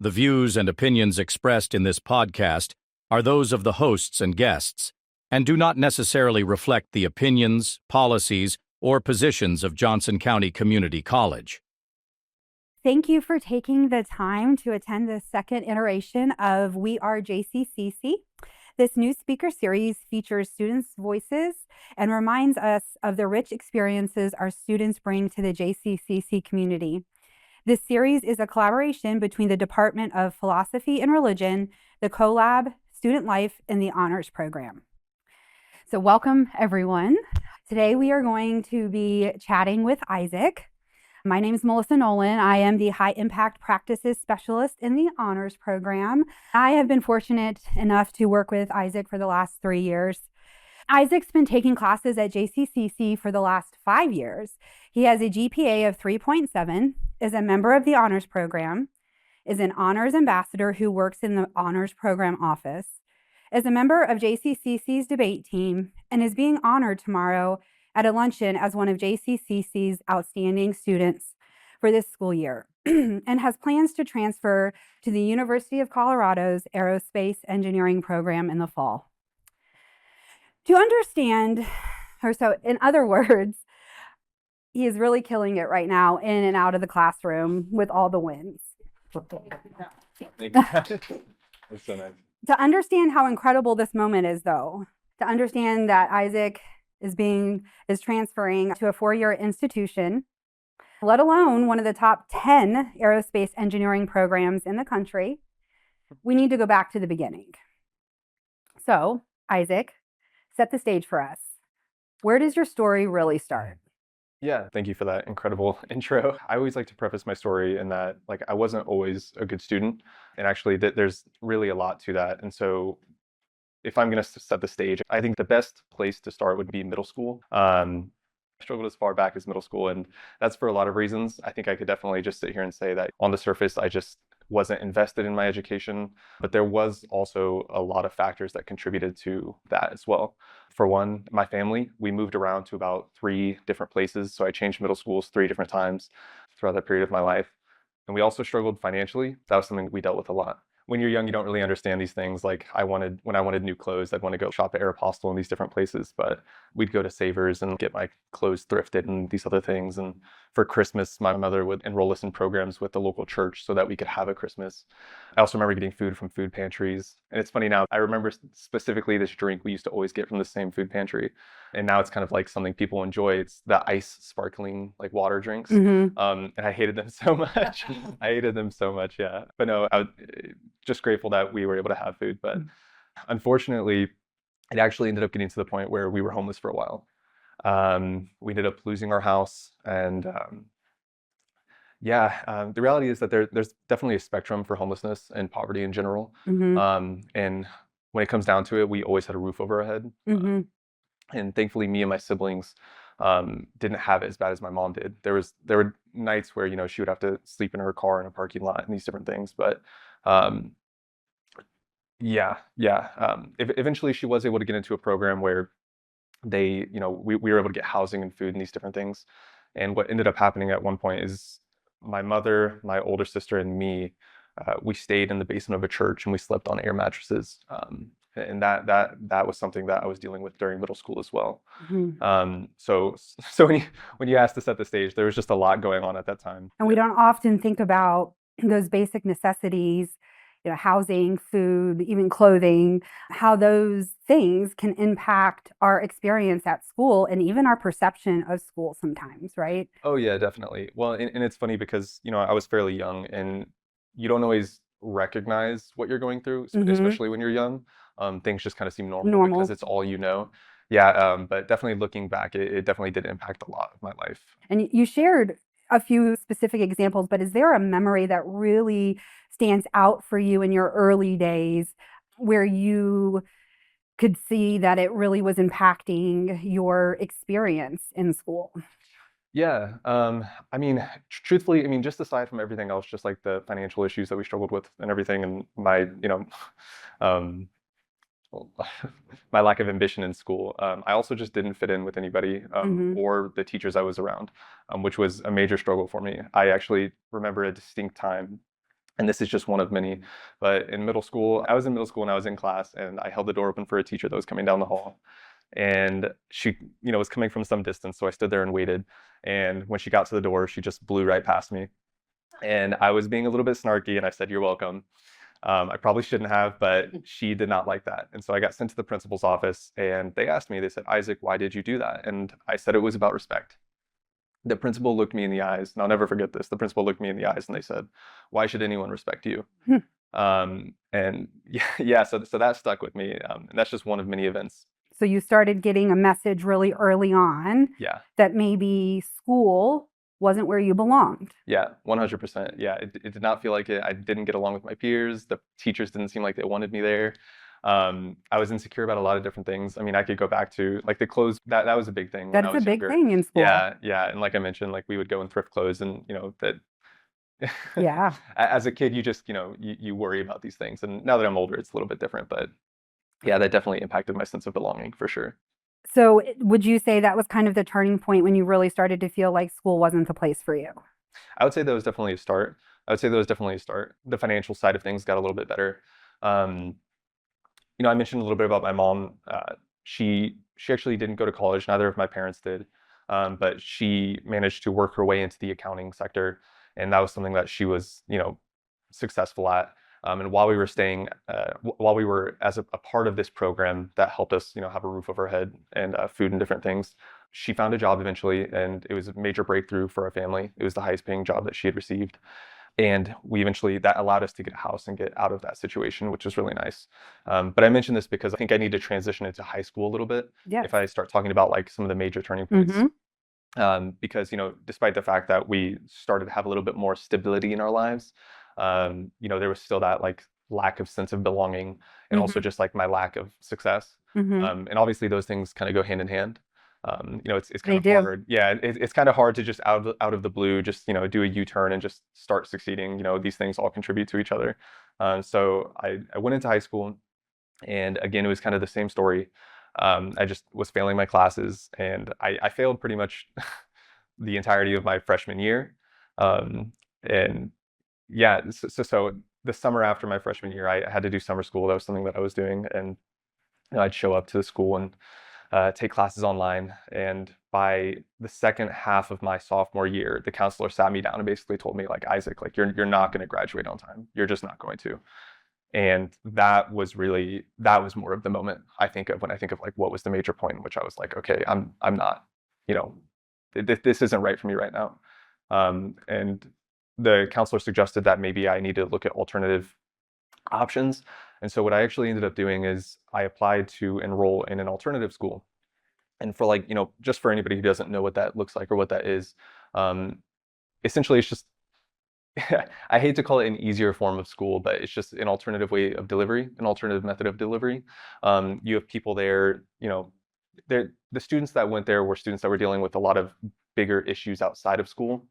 The views and opinions expressed in this podcast are those of the hosts and guests, and do not necessarily reflect the opinions, policies, or positions of Johnson County Community College. Thank you for taking the time to attend the second iteration of We Are JCCC. This new speaker series features students' voices and reminds us of the rich experiences our students bring to the JCCC community. This series is a collaboration between the Department of Philosophy and Religion, the CoLab, Student Life, and the Honors Program. So welcome, everyone. Today we are going to be chatting with Isaac. My name is Melissa Nolan. I am the High Impact Practices Specialist in the Honors Program. I have been fortunate enough to work with Isaac for the last 3 years. Isaac's been taking classes at JCCC for the last 5 years. He has a GPA of 3.7, is a member of the Honors Program, is an Honors Ambassador who works in the Honors Program office, is a member of JCCC's debate team, and is being honored tomorrow at a luncheon as one of JCCC's outstanding students for this school year, and has plans to transfer to the University of Colorado's Aerospace Engineering program in the fall. To understand, or so in other words, he is really killing it right now in and out of the classroom with all the wins. That's so nice. To understand how incredible this moment is, though, to understand that Isaac is transferring to a 4-year institution, let alone one of the top 10 aerospace engineering programs in the country, we need to go back to the beginning. So, Isaac, set the stage for us. Where does your story really start? Yeah, thank you for that incredible intro. I always like to preface my story in that, I wasn't always a good student, and actually there's really a lot to that. And so if I'm going to set the stage, I think the best place to start would be middle school. I struggled as far back as middle school, and that's for a lot of reasons. I think I could definitely just sit here and say that on the surface, I just wasn't invested in my education, but there was also a lot of factors that contributed to that as well. For one, my family, we moved around to about 3 different places. So I changed middle schools 3 different times throughout that period of my life. And we also struggled financially. That was something we dealt with a lot. When you're young, you don't really understand these things. When I wanted new clothes, I'd want to go shop at Aeropostale and these different places, but we'd go to Savers and get my clothes thrifted and these other things. And for Christmas, my mother would enroll us in programs with the local church so that we could have a Christmas. I also remember getting food from food pantries. And it's funny now, I remember specifically this drink we used to always get from the same food pantry. And now it's kind of like something people enjoy. It's the ice sparkling water drinks. Mm-hmm. And I hated them so much. I hated them so much, yeah. But no, I was just grateful that we were able to have food. But unfortunately, it actually ended up getting to the point where we were homeless for a while. We ended up losing our house. And the reality is that there's definitely a spectrum for homelessness and poverty in general. Mm-hmm. And when it comes down to it, we always had a roof over our head. Mm-hmm. And thankfully, me and my siblings didn't have it as bad as my mom did. There were nights where she would have to sleep in her car in a parking lot and these different things. But eventually, she was able to get into a program where we were able to get housing and food and these different things. And what ended up happening at one point is my mother, my older sister, and me, we stayed in the basement of a church and we slept on air mattresses. And that was something that I was dealing with during middle school as well. Mm-hmm. So when you asked to set the stage, there was just a lot going on at that time. And we don't often think about those basic necessities, housing, food, even clothing, how those things can impact our experience at school and even our perception of school sometimes, right? Oh yeah, definitely. Well, and it's funny because, I was fairly young and you don't always recognize what you're going through, Mm-hmm. especially when you're young. Things just kind of seem normal because it's all you know. Yeah, but definitely looking back, it definitely did impact a lot of my life. And you shared a few specific examples, but is there a memory that really stands out for you in your early days where you could see that it really was impacting your experience in school? Yeah, truthfully, just aside from everything else, just like the financial issues that we struggled with and everything, and my, um, my lack of ambition in school, I also just didn't fit in with anybody Mm-hmm. or the teachers I was around, which was a major struggle for me. I actually remember a distinct time And this is just one of many. But in middle school, I was in middle school and I was in class, and I held the door open for a teacher that was coming down the hall. And she, was coming from some distance, so I stood there and waited. And when she got to the door, she just blew right past me. And I was being a little bit snarky, and I said, "You're welcome." I probably shouldn't have, but she did not like that. And so I got sent to the principal's office, and they asked me, they said, "Isaac, why did you do that?" And I said it was about respect. The principal looked me in the eyes, and I'll never forget this. The principal looked me in the eyes and they said, "Why should anyone respect you?" Hmm. And yeah, so that stuck with me. And that's just one of many events. So you started getting a message really early on Yeah, that maybe school wasn't where you belonged. yeah, 100%. Yeah, it did not feel like it. I didn't get along with my peers. The teachers didn't seem like they wanted me there. I was insecure about a lot of different things. I mean, I could go back to like the clothes. That was a big thing when I That's a was big younger. thing in school. Yeah, yeah. And like I mentioned, like we would go and thrift clothes, and that Yeah. as a kid, you just, you worry about these things. And now that I'm older, it's a little bit different. But yeah, that definitely impacted my sense of belonging for sure. So would you say that was kind of the turning point when you really started to feel like school wasn't the place for you? I would say that was definitely a start. The financial side of things got a little bit better. Um, I mentioned a little bit about my mom. She actually didn't go to college. Neither of my parents did. But she managed to work her way into the accounting sector, and that was something that she was, successful at. And while we were staying, while we were as a part of this program that helped us, have a roof over our head and food and different things, she found a job eventually, and it was a major breakthrough for our family. It was the highest paying job that she had received. And that allowed us to get a house and get out of that situation, which was really nice. But I mentioned this because I think I need to transition into high school a little bit Yes. if I start talking about like some of the major turning points. Because, despite the fact that we started to have a little bit more stability in our lives, there was still that like lack of sense of belonging, and also just like my lack of success. And obviously those things kind of go hand in hand. It's kind They of do. hard. Yeah, it's kind of hard to just out of the blue just do a U-turn and just start succeeding. These things all contribute to each other. So I went into high school, and again it was kind of the same story. I just was failing my classes, and I failed pretty much the entirety of my freshman year. And yeah, so the summer after my freshman year, I had to do summer school. That was something that I was doing, and I'd show up to the school and take classes online. And by the second half of my sophomore year, the counselor sat me down and basically told me, like, "Isaac, like you're not going to graduate on time. You're just not going to." And that was more of the moment I think of when I think of like what was the major point in which I was like, okay, I'm not, this isn't right for me right now. And the counselor suggested that maybe I need to look at alternative options. And so what I actually ended up doing is I applied to enroll in an alternative school. And for like, just for anybody who doesn't know what that looks like or what that is, essentially it's just, I hate to call it an easier form of school, but it's just an alternative way of delivery, an alternative method of delivery. You have people there, the students that went there were students that were dealing with a lot of bigger issues outside of school.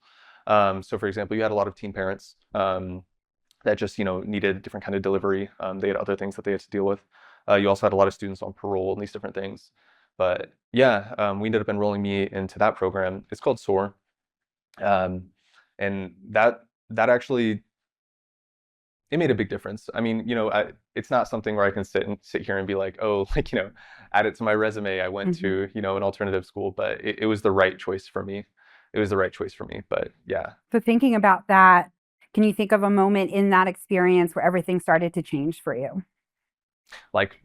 So for example, you had a lot of teen parents that just, needed a different kind of delivery. They had other things that they had to deal with. You also had a lot of students on parole and these different things. But yeah, we ended up enrolling me into that program. It's called SOAR. And that actually, it made a big difference. I mean, it's not something where I can sit here and be like, oh, like, add it to my resume. I went to, an alternative school, but it was the right choice for me. It was the right choice for me. But yeah. So thinking about that, can you think of a moment in that experience where everything started to change for you? Like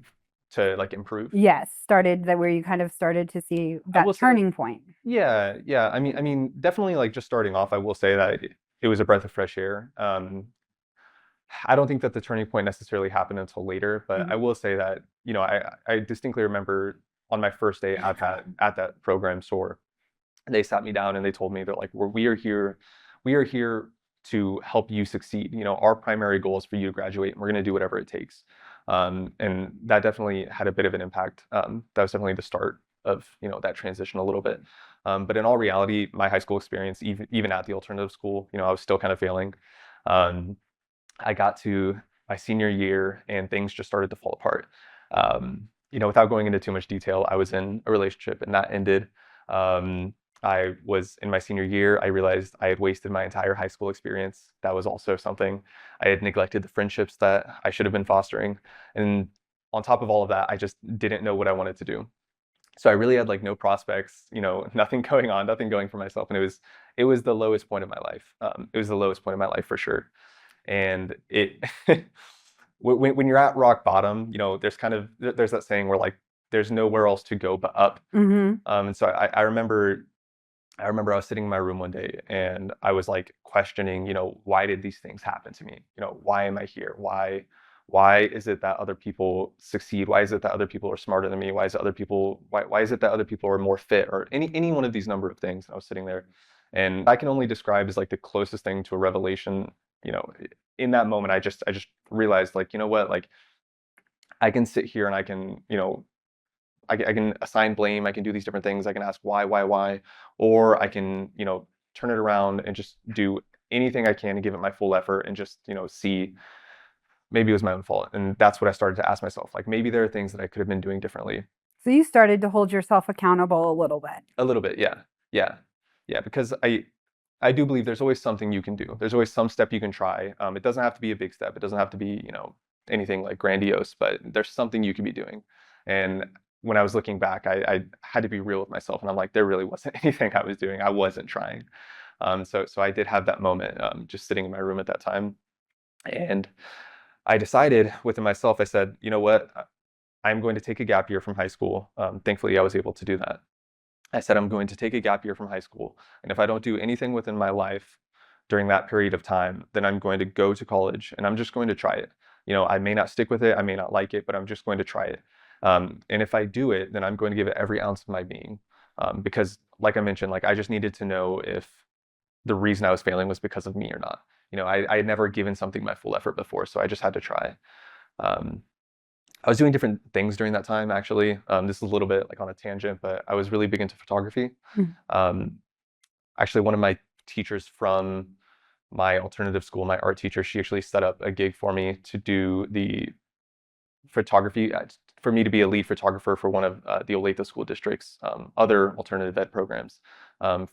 to like improve? Yes, where you kind of started to see that turning point. Yeah. I mean, definitely like just starting off, I will say that it was a breath of fresh air. I don't think that the turning point necessarily happened until later, but I will say that, I distinctly remember on my first day at that program, SOAR, they sat me down and they told me, they're like, we are here to help you succeed. Our primary goal is for you to graduate, and we're going to do whatever it takes. And that definitely had a bit of an impact. That was definitely the start of, that transition a little bit. But in all reality, my high school experience, even at the alternative school, I was still kind of failing. I got to my senior year and things just started to fall apart. Without going into too much detail, I was in a relationship and that ended. I was in my senior year. I realized I had wasted my entire high school experience. That was also something. I had neglected the friendships that I should have been fostering. And on top of all of that, I just didn't know what I wanted to do. So I really had like no prospects, nothing going on, nothing going for myself. And it was the lowest point of my life. It was the lowest point of my life for sure. And it when you're at rock bottom, there's that saying where like there's nowhere else to go but up. Mm-hmm. And so I remember I was sitting in my room one day and I was like questioning, why did these things happen to me? Why am I here? Why is it that other people succeed? Why is it that other people are smarter than me? Why is it that other people are more fit, or any one of these number of things? And I was sitting there and I can only describe as like the closest thing to a revelation, you know, in that moment I just realized, like, you know what, like I can sit here and I can, I can assign blame, I can do these different things, I can ask why, or I can, turn it around and just do anything I can to give it my full effort and just, see maybe it was my own fault. And that's what I started to ask myself. Like maybe there are things that I could have been doing differently. So you started to hold yourself accountable a little bit. A little bit, yeah. Yeah. Yeah, because I do believe there's always something you can do. There's always some step you can try. It doesn't have to be a big step. It doesn't have to be, anything like grandiose, but there's something you could be doing. And when I was looking back, I had to be real with myself, and I'm like, there really wasn't anything I was doing. I wasn't trying. So I did have that moment, just sitting in my room at that time, and I decided within myself. I said, you know what, I'm going to take a gap year from high school. Thankfully, I was able to do that. I said, I'm going to take a gap year from high school. And if I don't do anything within my life during that period of time, then I'm going to go to college and I'm just going to try it. I may not stick with it, I may not like it, but I'm just going to try it. And if I do it, then I'm going to give it every ounce of my being. Because like I mentioned, like I just needed to know if the reason I was failing was because of me or not. I had never given something my full effort before, so I just had to try. Um, I was doing different things during that time, actually. This is a little bit like on a tangent, but I was really big into photography. Mm. Um, Actually, one of my teachers from my alternative school, my art teacher, she actually set up a gig for me to do the photography, for me to be a lead photographer for one of the Olathe School District's other alternative ed programs,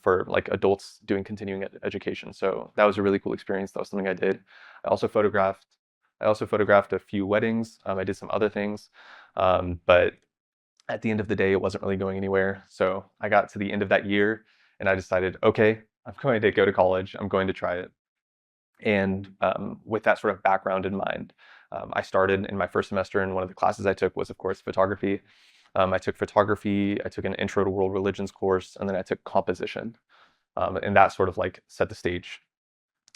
for like adults doing continuing education. So that was a really cool experience. That was something I did. I also photographed. I also photographed a few weddings. I did some other things, but at the end of the day, it wasn't really going anywhere. So I got to the end of that year and I decided, okay, I'm going to go to college. I'm going to try it. And with that sort of background in mind, I started in my first semester, and one of the classes I took was, of course, photography. I took photography, I took an intro to world religions course, and then I took composition. And that sort of like set the stage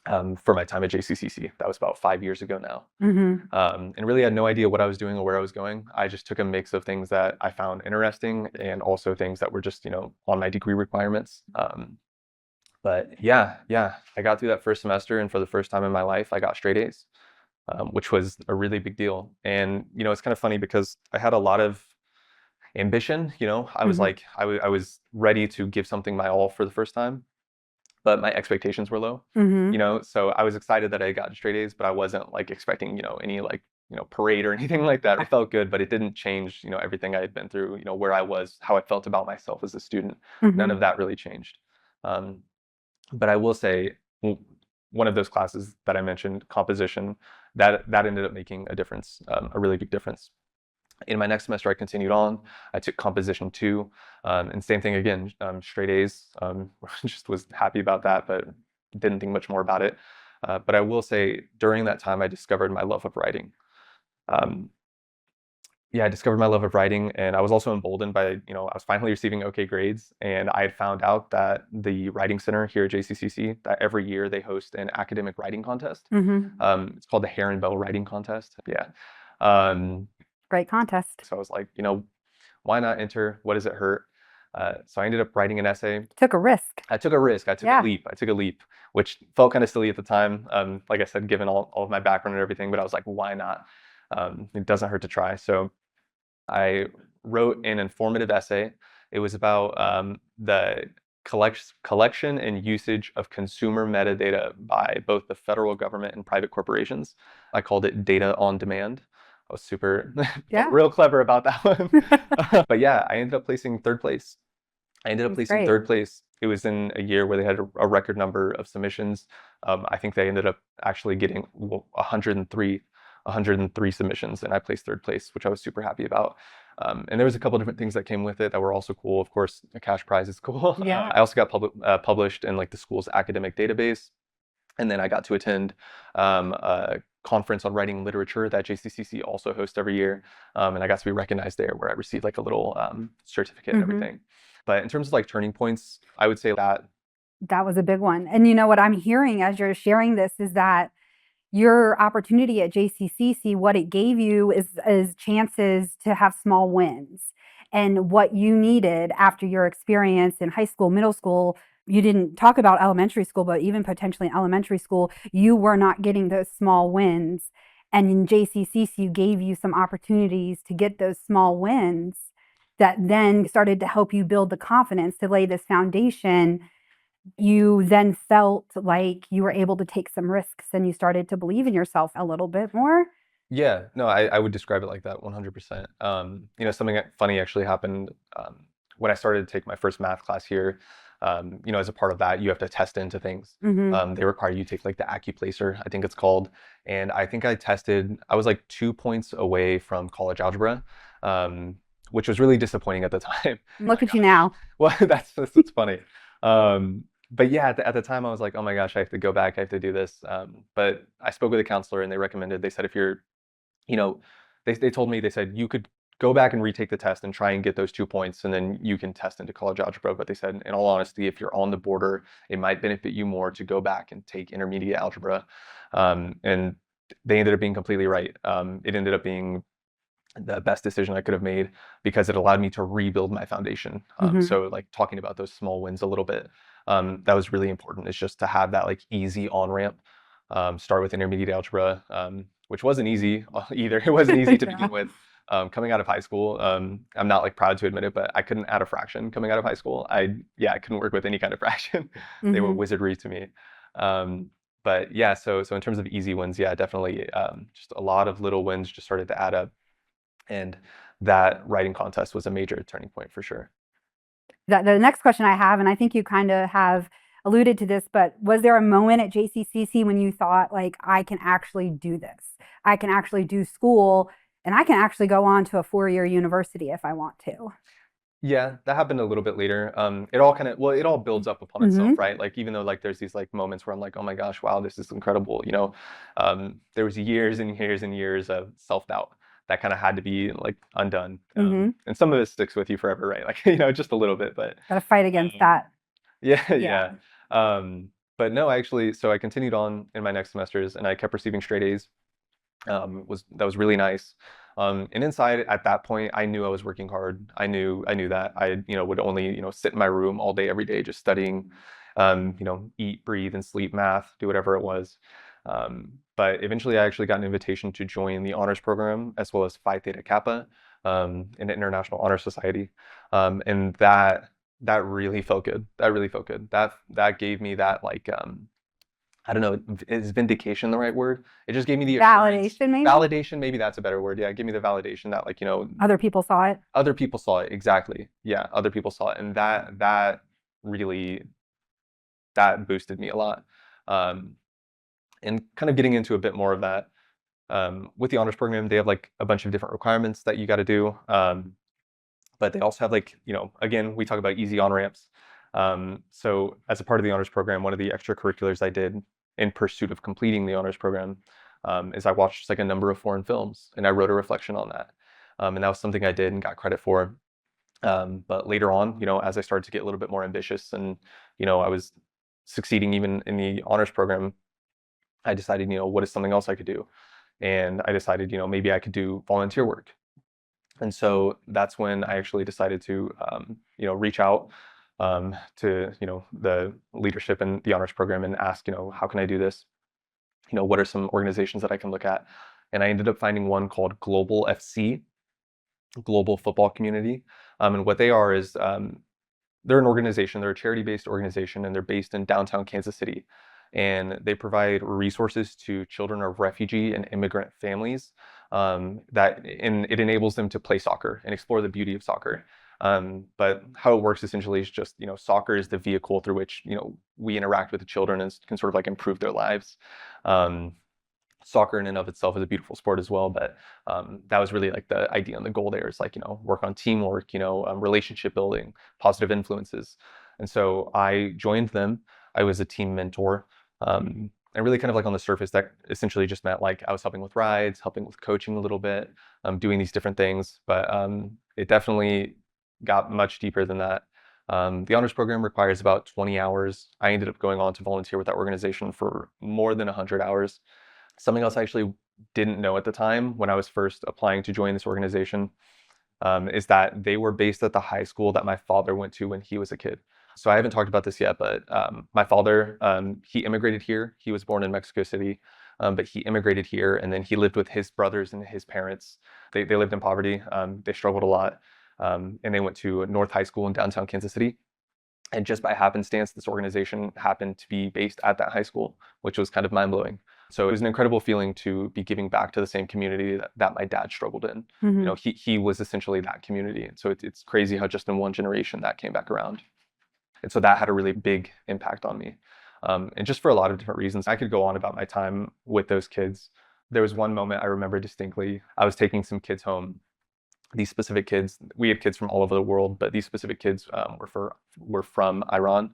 for my time at JCCC. That was about 5 years ago now. Mm-hmm. And really had no idea what I was doing or where I was going. I just took a mix of things that I found interesting and also things that were just, on my degree requirements. But yeah, I got through that first semester, and for the first time in my life, I got straight A's, which was a really big deal. And, it's kind of funny because I had a lot of ambition. I was Mhm. like, I was ready to give something my all for the first time, but my expectations were low. Mm-hmm. So I was excited that I got straight A's, but I wasn't like expecting, any like, parade or anything like that. It felt good, but it didn't change, everything I had been through, where I was, how I felt about myself as a student. None Mm-hmm. of that really changed. But I will say, one of those classes that I mentioned, composition, that ended up making a difference, a really big difference. In my next semester, I continued on. I took composition 2, and same thing again, straight A's. Just was happy about that, but didn't think much more about it. But I will say, during that time, I discovered my love of writing. Um, yeah, I discovered my love of writing, and I was also emboldened by, I was finally receiving okay grades, and I had found out that the Writing Center here at JCCC, that every year they host an academic writing contest. Mm-hmm. It's called the Heron Bell Writing Contest. Yeah. Um, Great contest. so I was like, why not enter? What does it hurt? So I ended up writing an essay. Took a risk. I took a risk. I took Yeah. a leap. I took a leap, which felt kind of silly at the time. Like I said, given all of my background and everything, but I was like, why not? It doesn't hurt to try. So I wrote an informative essay. It was about the collection and usage of consumer metadata by both the federal government and private corporations. I called it Data on Demand. I was super Yeah. real clever about that one. But yeah, I ended up placing third place. I ended up That's placing great. third place. It was in a year where they had a record number of submissions. I think they ended up actually getting 103 submissions, and I placed third place, which I was super happy about. And there was a couple different things that came with it that were also cool. Of course, a cash prize is cool. Yeah. I also got published in like the school's academic database, and then I got to attend a conference on writing literature that JCCC also hosts every year, and I got to be recognized there, where I received like a little certificate and everything. But in terms of like turning points, I would say that That was a big one. And you know what I'm hearing as you're sharing this is that your opportunity at JCCC, what it gave you is chances to have small wins. And what you needed after your experience in high school, middle school, you didn't talk about elementary school, but even potentially in elementary school, you were not getting those small wins. And in JCCC gave you some opportunities to get those small wins that then started to help you build the confidence to lay this foundation. You then felt like you were able to take some risks and you started to believe in yourself a little bit more. yeah, no, I would describe it like that 100%. Something funny actually happened when I started to take my first math class here. As a part of that, you have to test into things. They require you to take like the AccuPlacer, I think it's called. And I think I was like 2 points away from college algebra, which was really disappointing at the time. Look at you now. Well, that's funny. But yeah, at the time I was like, oh my gosh, I have to go back. I have to do this. But I spoke with a counselor and they said, if you're, they told me, they said, you could go back and retake the test and try and get those 2 points, and then you can test into college algebra. But they said, in all honesty, if you're on the border, it might benefit you more to go back and take intermediate algebra. And they ended up being completely right. It ended up being the best decision I could have made, because it allowed me to rebuild my foundation. So like talking about those small wins a little bit, that was really important. It's just to have that like easy on ramp. Start with intermediate algebra, which wasn't easy either. It wasn't easy to begin with. Coming out of high school, I'm not like proud to admit it, but I couldn't add a fraction coming out of high school. I couldn't work with any kind of fraction. They were wizardry to me. But yeah, so in terms of easy wins, yeah, definitely just a lot of little wins just started to add up. And that writing contest was a major turning point for sure. The next question I have, and I think you kind of have alluded to this, but was there a moment at JCCC when you thought, like, I can actually do this? I can actually do school, and I can actually go on to a 4-year university if I want to. Yeah, that happened a little bit later. It all builds up upon itself, right? Like, even though like there's these like moments where I'm like, oh my gosh, wow, this is incredible. There was years and years and years of self-doubt that kind of had to be like undone. And some of it sticks with you forever, right? Like, just a little bit, but Gotta fight against that. yeah, yeah. But no, so I continued on in my next semesters, and I kept receiving straight A's. That was really nice. And inside at that point, I knew I was working hard. I knew that I, would only, sit in my room all day, every day, just studying, eat, breathe, and sleep math, do whatever it was. But eventually I actually got an invitation to join the honors program, as well as Phi Theta Kappa, in the International Honor Society. And that really felt good. That really felt good. That gave me that, like, I don't know, is vindication the right word? It just gave me the assurance. Validation, maybe? Validation, maybe that's a better word. Yeah, give me the validation that, like, Other people saw it. other people saw it. Exactly. Yeah, other people saw it. And that really, that boosted me a lot. And kind of getting into a bit more of that, with the honors program, they have like a bunch of different requirements that you got to do. But they also have, like, again, we talk about easy on-ramps. So as a part of the honors program, one of the extracurriculars I did in pursuit of completing the honors program, is I watched like a number of foreign films, and I wrote a reflection on that. And that was something I did and got credit for. But later on, as I started to get a little bit more ambitious, and, I was succeeding even in the honors program, I decided, what is something else I could do? And I decided, maybe I could do volunteer work. And so that's when I actually decided to, reach out to, the leadership in the honors program and ask, how can I do this? What are some organizations that I can look at? And I ended up finding one called Global FC, Global Football Community. And what they are is, they're an organization, they're a charity-based organization, and they're based in downtown Kansas City. And they provide resources to children of refugee and immigrant families, it enables them to play soccer and explore the beauty of soccer. But how it works essentially is just, soccer is the vehicle through which, we interact with the children and can sort of like improve their lives. Soccer in and of itself is a beautiful sport as well, but that was really like the idea and the goal there is like, work on teamwork, relationship building, positive influences. And so I joined them. I was a team mentor. And really kind of like on the surface, that essentially just meant like I was helping with rides, helping with coaching a little bit, doing these different things. But it definitely got much deeper than that. The honors program requires about 20 hours. I ended up going on to volunteer with that organization for more than 100 hours. Something else I actually didn't know at the time when I was first applying to join this organization is that they were based at the high school that my father went to when he was a kid. So I haven't talked about this yet, but my father, he immigrated here. He was born in Mexico City, but he immigrated here, and then he lived with his brothers and his parents. They lived in poverty. They struggled a lot, and they went to North High School in downtown Kansas City. And just by happenstance, this organization happened to be based at that high school, which was kind of mind-blowing. So it was an incredible feeling to be giving back to the same community that my dad struggled in. He was essentially that community. And so it's crazy how just in one generation that came back around. And so that had a really big impact on me. And just for a lot of different reasons, I could go on about my time with those kids. There was one moment I remember distinctly. I was taking some kids home. These specific kids, we had kids from all over the world, but these specific kids were from Iran.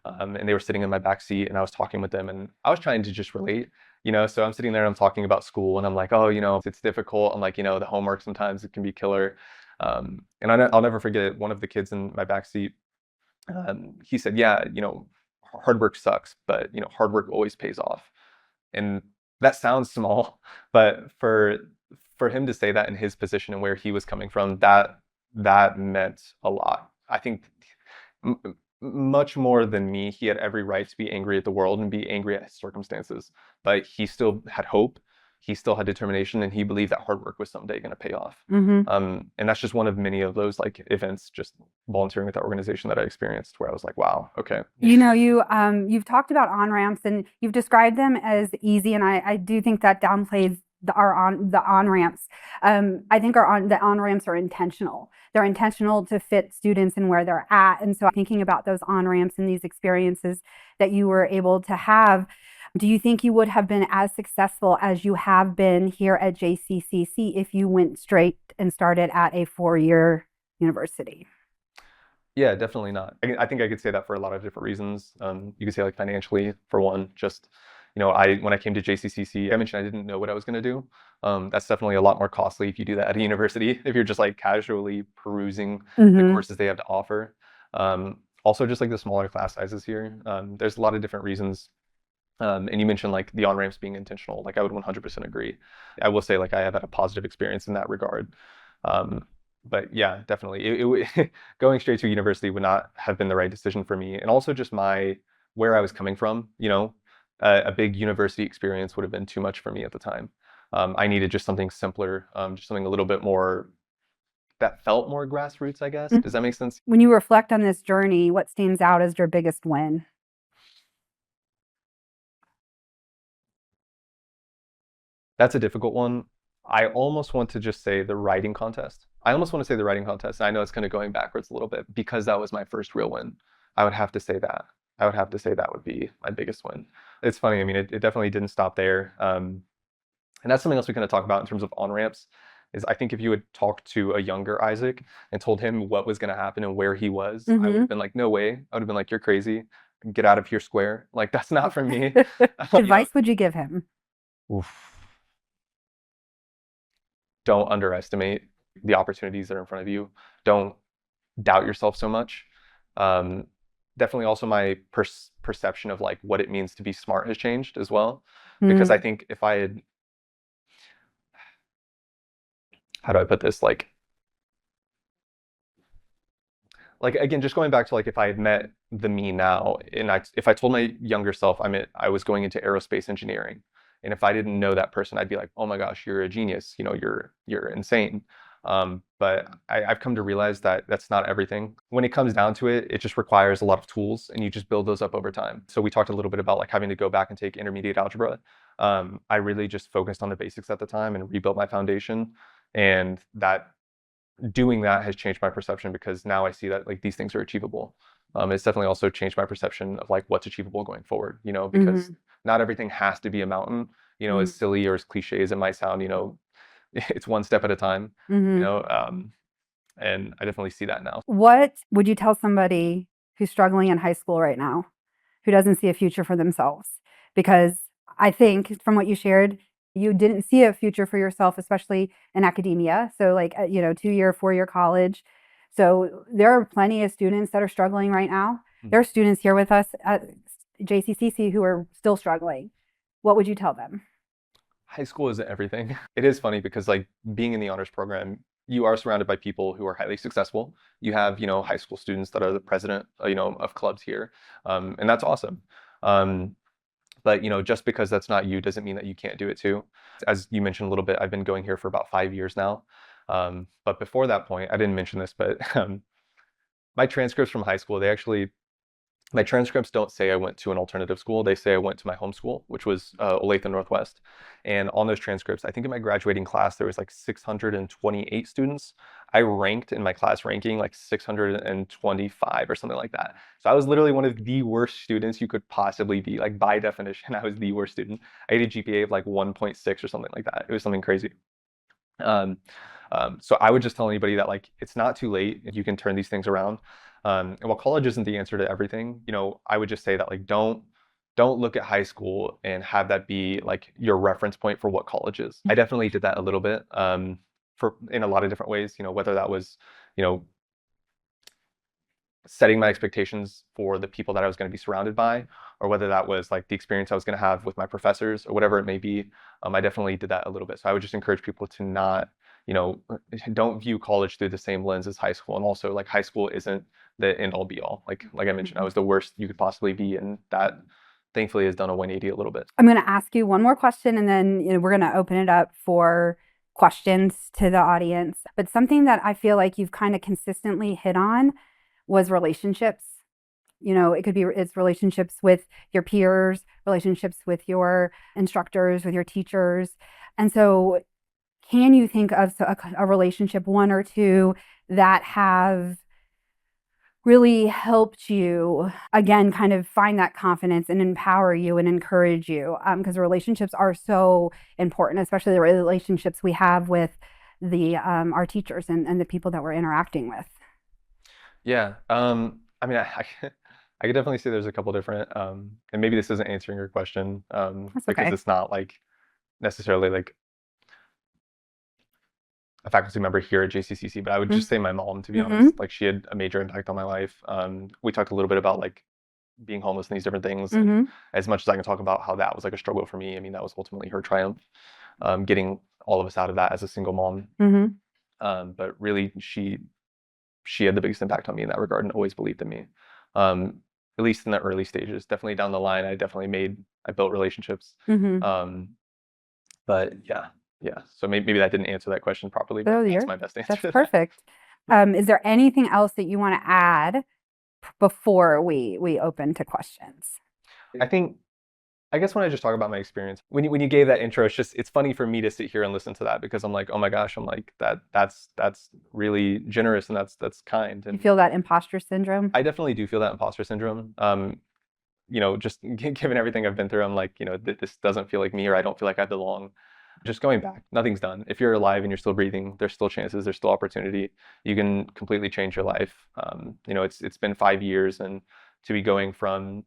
And they were sitting in my back seat, and I was talking with them, and I was trying to just relate, so I'm sitting there and I'm talking about school, and I'm like, oh, it's difficult. I'm like, the homework sometimes it can be killer. And I'll never forget one of the kids in my back seat. He said, yeah, hard work sucks, but hard work always pays off. And that sounds small, but for him to say that in his position and where he was coming from, that meant a lot. I think much more than me, he had every right to be angry at the world and be angry at his circumstances, but he still had hope. He still had determination, and he believed that hard work was someday going to pay off. And that's just one of many of those like events, just volunteering with that organization that I experienced, where I was like, wow, okay. You've talked about on-ramps, and you've described them as easy, and I do think that downplays the on-ramps. I think the on-ramps are intentional. They're intentional to fit students and where they're at. And so thinking about those on-ramps and these experiences that you were able to have, do you think you would have been as successful as you have been here at JCCC if you went straight and started at a 4-year university? Yeah, definitely not. I think I could say that for a lot of different reasons. You could say like financially, for one, just, when I came to JCCC, I mentioned I didn't know what I was going to do. That's definitely a lot more costly if you do that at a university, if you're just like casually perusing the courses they have to offer. Also, just like the smaller class sizes here, there's a lot of different reasons. And you mentioned like the on-ramps being intentional. Like I would 100% agree. I will say like I have had a positive experience in that regard. But yeah, definitely, going straight to university would not have been the right decision for me. And also just where I was coming from, a big university experience would have been too much for me at the time. I needed just something simpler, just something a little bit more that felt more grassroots, I guess. Does that make sense? When you reflect on this journey, what stands out as your biggest win? That's a difficult one. I almost want to just say the writing contest. I almost want to say the writing contest. I know it's kind of going backwards a little bit because that was my first real win. I would have to say that. I would have to say that would be my biggest win. It's funny. I mean, it definitely didn't stop there. And that's something else we kind of talk about in terms of on-ramps is I think if you had talked to a younger Isaac and told him what was going to happen and where he was, I would have been like, no way. I would have been like, you're crazy. Get out of here, square. Like, that's not for me. What advice would you give him? Oof. Don't underestimate the opportunities that are in front of you. Don't doubt yourself so much. Definitely also my perception of like what it means to be smart has changed as well. Because I think if I had, how do I put this? Like again, just going back to like if I had met the me now, and if I told my younger self I was going into aerospace engineering, and if I didn't know that person, I'd be like, oh my gosh, you're a genius, you're insane. But I've come to realize that that's not everything. When it comes down to it, it just requires a lot of tools, and you just build those up over time. So we talked a little bit about like having to go back and take intermediate algebra. I really just focused on the basics at the time and rebuilt my foundation, and that doing that has changed my perception, because now I see that like these things are achievable. It's definitely also changed my perception of like what's achievable going forward, because not everything has to be a mountain, as silly or as cliche as it might sound, it's one step at a time, and I definitely see that now. What would you tell somebody who's struggling in high school right now, who doesn't see a future for themselves? Because I think from what you shared, you didn't see a future for yourself, especially in academia. So like, 2-year, 4-year college. So there are plenty of students that are struggling right now. There are students here with us at JCCC who are still struggling. What would you tell them? High school isn't everything. It is funny because like being in the honors program, you are surrounded by people who are highly successful. You have, high school students that are the president, of clubs here. And that's awesome. But just because that's not you doesn't mean that you can't do it too. As you mentioned a little bit, I've been going here for about 5 years now. But before that point, I didn't mention this, but my transcripts from high school, my transcripts don't say I went to an alternative school. They say I went to my home school, which was Olathe Northwest. And on those transcripts, I think in my graduating class, there was like 628 students. I ranked in my class ranking like 625 or something like that. So I was literally one of the worst students you could possibly be. Like by definition, I was the worst student. I had a GPA of like 1.6 or something like that. It was something crazy. So I would just tell anybody that like, it's not too late if you can turn these things around. And while college isn't the answer to everything, I would just say that like, don't look at high school and have that be like your reference point for what college is. I definitely did that a little bit, in a lot of different ways, whether that was, setting my expectations for the people that I was going to be surrounded by, or whether that was like the experience I was going to have with my professors or whatever it may be. I definitely did that a little bit. So I would just encourage people to not, don't view college through the same lens as high school. And also like high school isn't the end all be all. Like I mentioned, I was the worst you could possibly be. And that thankfully has done a 180 a little bit. I'm going to ask you one more question, and then we're going to open it up for questions to the audience. But something that I feel like you've kind of consistently hit on was relationships. It's relationships with your peers, relationships with your instructors, with your teachers. And so can you think of a relationship, one or two, that have really helped you, again, kind of find that confidence and empower you and encourage you? Because relationships are so important, especially the relationships we have with our teachers and the people that we're interacting with. Yeah. I mean, I could definitely say there's a couple different, and maybe this isn't answering your question, That's because okay. it's not like necessarily like a faculty member here at JCCC, but I would just say my mom, to be honest. Like she had a major impact on my life. We talked a little bit about like being homeless and these different things. And as much as I can talk about how that was like a struggle for me, I mean, that was ultimately her triumph, getting all of us out of that as a single mom. But really, she had the biggest impact on me in that regard and always believed in me. At least in the early stages. Definitely down the line, I built relationships. But yeah. So maybe that didn't answer that question properly, but that's my best answer. That's perfect. Is there anything else that you want to add before we open to questions? I guess when I just talk about my experience, when you gave that intro, it's funny for me to sit here and listen to that, because I'm like, oh my gosh, I'm like that's really generous and that's kind. And you feel that imposter syndrome? I definitely do feel that imposter syndrome. Just given everything I've been through, I'm like, this doesn't feel like me, or I don't feel like I belong. Just going back, nothing's done. If you're alive and you're still breathing, there's still chances, there's still opportunity. You can completely change your life. It's been 5 years, and to be going from,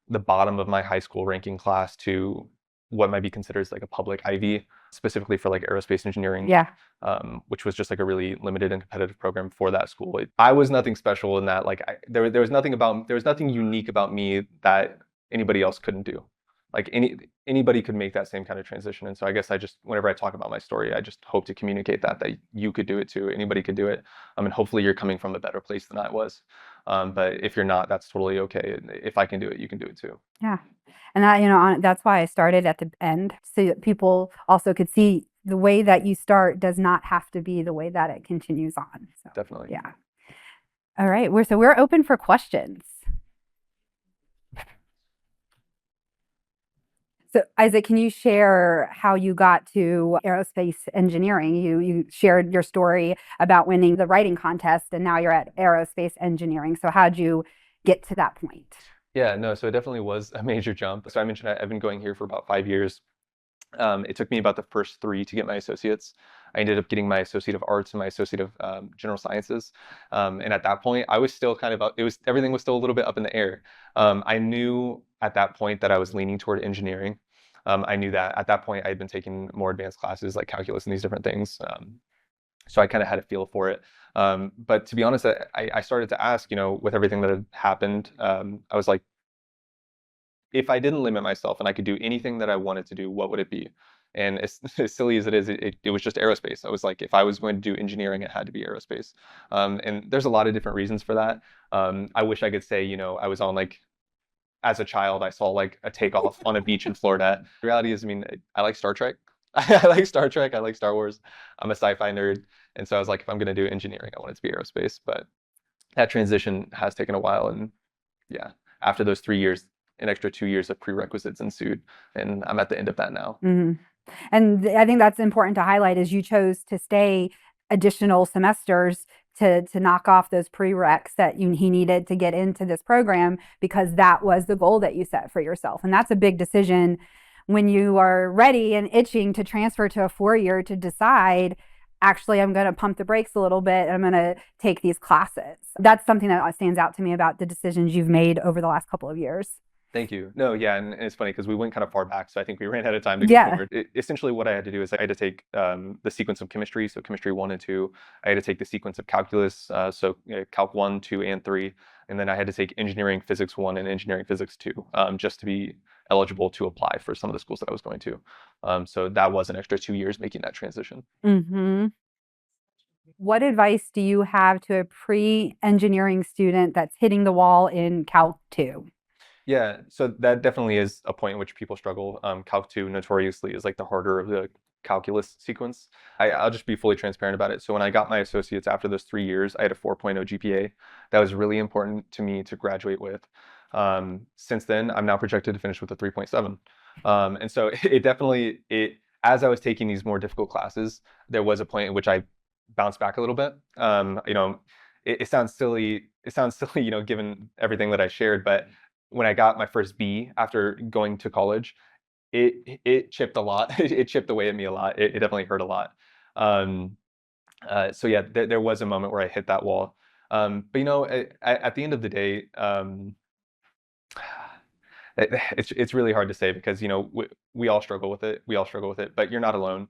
the bottom of my high school ranking class to what might be considered as like a public Ivy, specifically for like aerospace engineering, which was just like a really limited and competitive program for that school. I was nothing special in that. Like there was nothing unique about me that anybody else couldn't do. Like anybody could make that same kind of transition. And so I guess whenever I talk about my story, I just hope to communicate that you could do it too. Anybody could do it. And hopefully you're coming from a better place than I was. But if you're not, that's totally okay. If I can do it, you can do it too. Yeah. And that, that's why I started at the end, so that people also could see the way that you start does not have to be the way that it continues on. So, definitely. Yeah. All right. We're open for questions. So, Isaac, can you share how you got to aerospace engineering? You shared your story about winning the writing contest, and now you're at aerospace engineering. So, how'd you get to that point? Yeah, no, so it definitely was a major jump. So I mentioned I've been going here for about 5 years. It took me about the first 3 to get my associates. I ended up getting my associate of arts and my associate of general sciences. And at that point, I was still kind of everything was still a little bit up in the air. I knew at that point that I was leaning toward engineering. I knew that at that point I had been taking more advanced classes like calculus and these different things. So I kind of had a feel for it. But to be honest, I started to ask, with everything that had happened, I was like, if I didn't limit myself and I could do anything that I wanted to do, what would it be? And as, as silly as it is, it was just aerospace. I was like, if I was going to do engineering, it had to be aerospace. And there's a lot of different reasons for that. I wish I could say, I was on like, as a child, I saw like a takeoff on a beach in Florida. The reality is, I mean, I like Star Trek. I like Star Trek. I like Star Wars. I'm a sci-fi nerd. And so I was like, if I'm going to do engineering, I want it to be aerospace. But that transition has taken a while. And yeah, after those 3 years, an extra 2 years of prerequisites ensued, and I'm at the end of that now. Mm-hmm. And I think that's important to highlight is you chose to stay additional semesters to knock off those prereqs that he needed to get into this program because that was the goal that you set for yourself. And that's a big decision when you are ready and itching to transfer to a 4-year to decide, actually, I'm going to pump the brakes a little bit and I'm going to take these classes. That's something that stands out to me about the decisions you've made over the last couple of years. Thank you. No, yeah, and it's funny because we went kind of far back, so I think we ran out of time to go forward. Essentially, what I had to do is I had to take the sequence of chemistry, so chemistry 1 and 2. I had to take the sequence of calculus, so calc 1, 2, and 3, and then I had to take engineering physics 1 and engineering physics 2, just to be eligible to apply for some of the schools that I was going to. So that was an extra 2 years making that transition. Mm-hmm. What advice do you have to a pre-engineering student that's hitting the wall in Calc 2? Yeah, so that definitely is a point in which people struggle. Calc 2 notoriously is like the harder of the calculus sequence. I'll just be fully transparent about it. So when I got my associates after those 3 years, I had a 4.0 GPA. That was really important to me to graduate with. Since then, I'm now projected to finish with a 3.7. And so it definitely, as I was taking these more difficult classes, there was a point in which I bounced back a little bit. It sounds silly. It sounds silly, given everything that I shared, but when I got my first B after going to college, it chipped a lot. It chipped away at me a lot. It definitely hurt a lot. So yeah, there was a moment where I hit that wall. But at the end of the day, it's really hard to say because we all struggle with it. We all struggle with it, but you're not alone.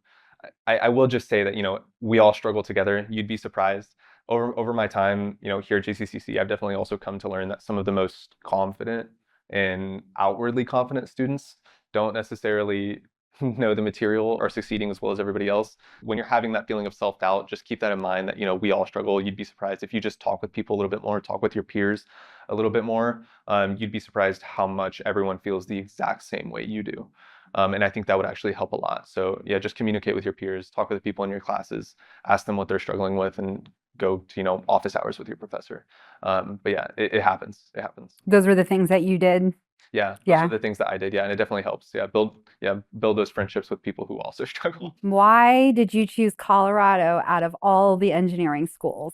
I will just say that we all struggle together. You'd be surprised. Over my time, here at JCCC, I've definitely also come to learn that some of the most confident and outwardly confident students don't necessarily know the material or succeeding as well as everybody else. When you're having that feeling of self-doubt, just keep that in mind that, we all struggle. You'd be surprised if you just talk with people a little bit more, talk with your peers a little bit more. You'd be surprised how much everyone feels the exact same way you do. And I think that would actually help a lot. So yeah, just communicate with your peers, talk with the people in your classes, ask them what they're struggling with, and go to office hours with your professor. But yeah, it happens. It happens. Those were the things that you did. Yeah, those are the things that I did. Yeah, and it definitely helps. Yeah, build those friendships with people who also struggle. Why did you choose Colorado out of all the engineering schools?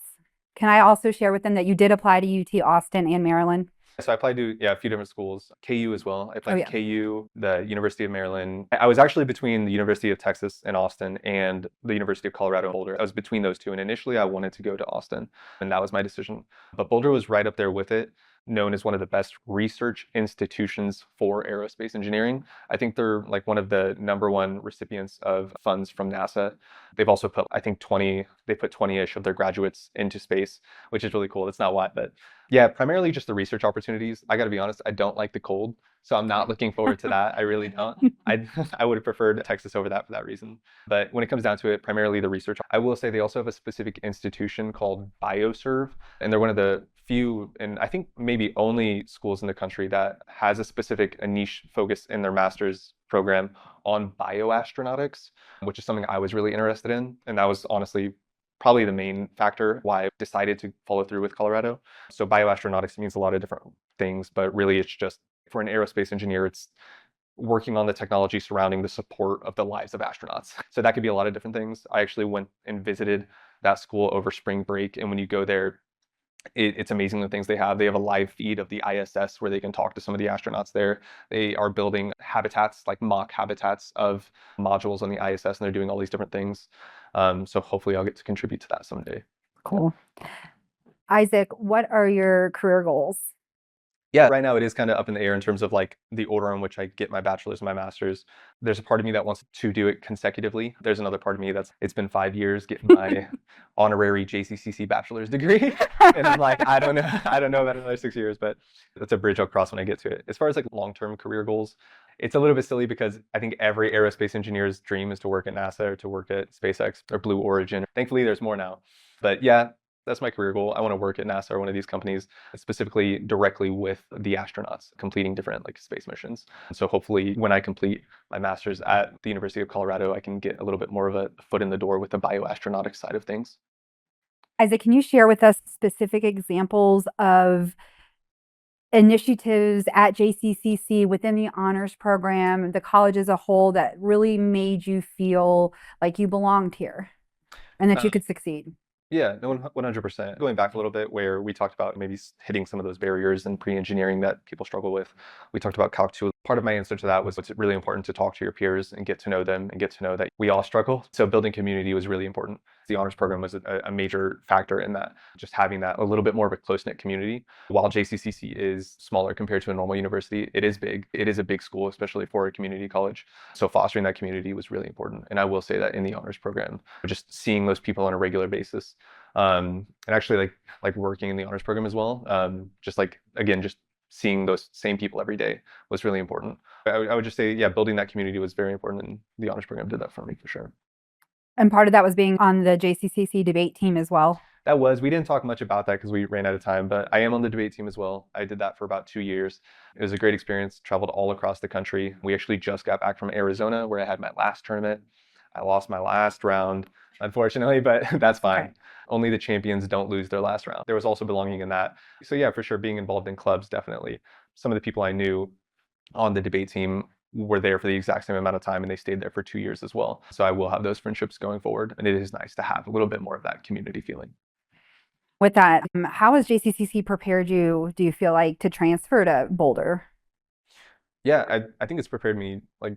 Can I also share with them that you did apply to UT Austin and Maryland? So I applied to a few different schools, KU as well. I applied to KU, the University of Maryland. I was actually between the University of Texas in Austin and the University of Colorado in Boulder. I was between those two, and initially I wanted to go to Austin, and that was my decision. But Boulder was right up there with it, known as one of the best research institutions for aerospace engineering. I think they're like one of the #1 recipients of funds from NASA. They've also put, I think, 20-ish of their graduates into space, which is really cool. That's not why, but yeah, primarily just the research opportunities. I got to be honest, I don't like the cold, so I'm not looking forward to that. I really don't. I would have preferred Texas over that for that reason. But when it comes down to it, primarily the research. I will say they also have a specific institution called BioServe, and they're one of the few, and I think maybe only schools in the country that has a niche focus in their master's program on bioastronautics, which is something I was really interested in. And that was honestly probably the main factor why I decided to follow through with Colorado. So bioastronautics means a lot of different things, but really it's just for an aerospace engineer, it's working on the technology surrounding the support of the lives of astronauts. So that could be a lot of different things. I actually went and visited that school over spring break, and when you go there, it's amazing the things they have. They have a live feed of the ISS where they can talk to some of the astronauts there. They are building habitats, like mock habitats of modules on the ISS, and they're doing all these different things. So hopefully I'll get to contribute to that someday. Cool. Isaac, what are your career goals? Yeah, right now it is kind of up in the air in terms of like the order in which I get my bachelor's and my master's. There's a part of me that wants to do it consecutively. There's another part of me it's been 5 years getting my honorary JCCC bachelor's degree. And I'm like, I don't know about another 6 years, but that's a bridge I'll cross when I get to it. As far as like long-term career goals, it's a little bit silly because I think every aerospace engineer's dream is to work at NASA or to work at SpaceX or Blue Origin. Thankfully, there's more now. But yeah, that's my career goal. I want to work at NASA or one of these companies, specifically directly with the astronauts completing different like space missions. So hopefully when I complete my master's at the University of Colorado, I can get a little bit more of a foot in the door with the bioastronautics side of things. Isaac, can you share with us specific examples of initiatives at JCCC within the honors program, the college as a whole, that really made you feel like you belonged here and that you could succeed? Yeah, no, 100%. Going back a little bit where we talked about maybe hitting some of those barriers in pre-engineering that people struggle with. We talked about Calc 2. Part of my answer to that was it's really important to talk to your peers and get to know them and get to know that we all struggle. So building community was really important. The honors program was a major factor in that, just having that a little bit more of a close-knit community. While JCCC is smaller compared to a normal university, it is big. It is a big school, especially for a community college. So fostering that community was really important. And I will say that in the honors program, just seeing those people on a regular basis, and actually like working in the honors program as well, just like, again, just seeing those same people every day was really important. I would just say, yeah, building that community was very important, and the honors program did that for me for sure. And part of that was being on the JCCC debate team as well. We didn't talk much about that because we ran out of time, but I am on the debate team as well. I did that for about 2 years. It was a great experience, traveled all across the country. We actually just got back from Arizona where I had my last tournament. I lost my last round, unfortunately, but that's fine. Okay. Only the champions don't lose their last round. There was also belonging in that. So yeah, for sure, being involved in clubs, definitely. Some of the people I knew on the debate team were there for the exact same amount of time, and they stayed there for 2 years as well. So I will have those friendships going forward, and it is nice to have a little bit more of that community feeling. With that, how has JCCC prepared you, do you feel like, to transfer to Boulder? Yeah, I think it's prepared me like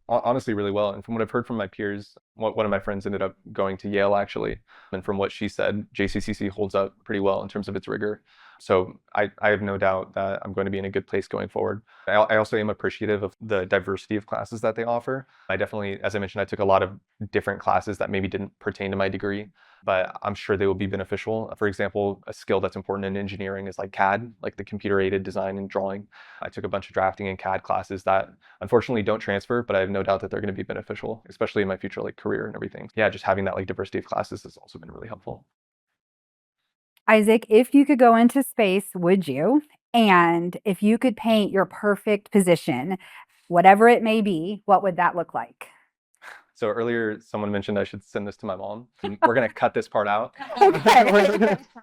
honestly really well. And from what I've heard from my peers, one of my friends ended up going to Yale actually. And from what she said, JCCC holds up pretty well in terms of its rigor. So I have no doubt that I'm going to be in a good place going forward. I also am appreciative of the diversity of classes that they offer. I definitely, as I mentioned, I took a lot of different classes that maybe didn't pertain to my degree, but I'm sure they will be beneficial. For example, a skill that's important in engineering is like CAD, like the computer-aided design and drawing. I took a bunch of drafting and CAD classes that unfortunately don't transfer, but I have no doubt that they're going to be beneficial, especially in my future like career and everything. Yeah, just having that like diversity of classes has also been really helpful. Isaac, if you could go into space, would you? And if you could paint your perfect position, whatever it may be, what would that look like? So earlier, someone mentioned I should send this to my mom. We're going to cut this part out. Okay.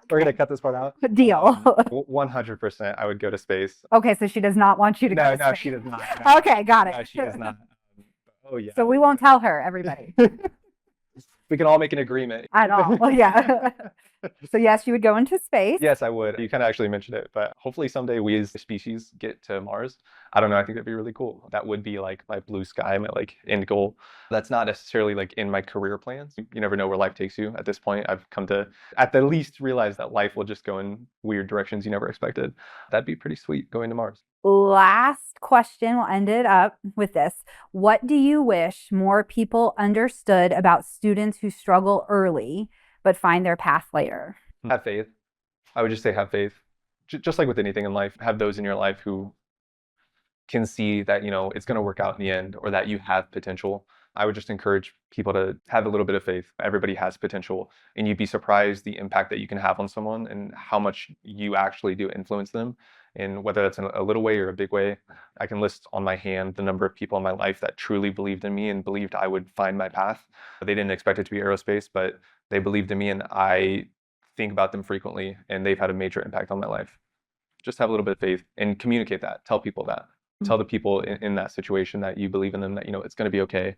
We're gonna cut this part out. Deal. 100%, I would go to space. Okay, so she does not want you to go to No, space. she does not. No. Okay, got it. No, she does not. Oh yeah. So we won't tell her, everybody. We can all make an agreement. At all. Well, yeah. So yes, you would go into space. Yes, I would. You kind of actually mentioned it, but hopefully someday we as a species get to Mars. I don't know. I think that'd be really cool. That would be like my blue sky, my like end goal. That's not necessarily like in my career plans. You never know where life takes you. At this point, I've come to at the least realize that life will just go in weird directions you never expected. That'd be pretty sweet going to Mars. Last question, we'll end it up with this. What do you wish more people understood about students who struggle early but find their path later? Have faith. I would just say have faith. Just like with anything in life, have those in your life who can see that, you know, it's going to work out in the end, or that you have potential. I would just encourage people to have a little bit of faith. Everybody has potential, and you'd be surprised the impact that you can have on someone and how much you actually do influence them. And whether that's in a little way or a big way, I can list on my hand the number of people in my life that truly believed in me and believed I would find my path. They didn't expect it to be aerospace, but they believed in me, and I think about them frequently, and they've had a major impact on my life. Just have a little bit of faith and communicate that. Tell people that. Tell the people in that situation that you believe in them, that, it's going to be okay.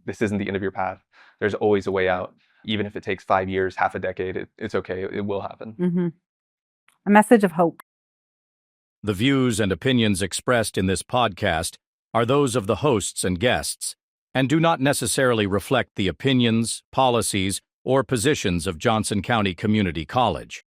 This isn't the end of your path. There's always a way out. Even if it takes 5 years, half a decade, it's okay. It will happen. A message of hope. The views and opinions expressed in this podcast are those of the hosts and guests, and do not necessarily reflect the opinions, policies, or positions of Johnson County Community College.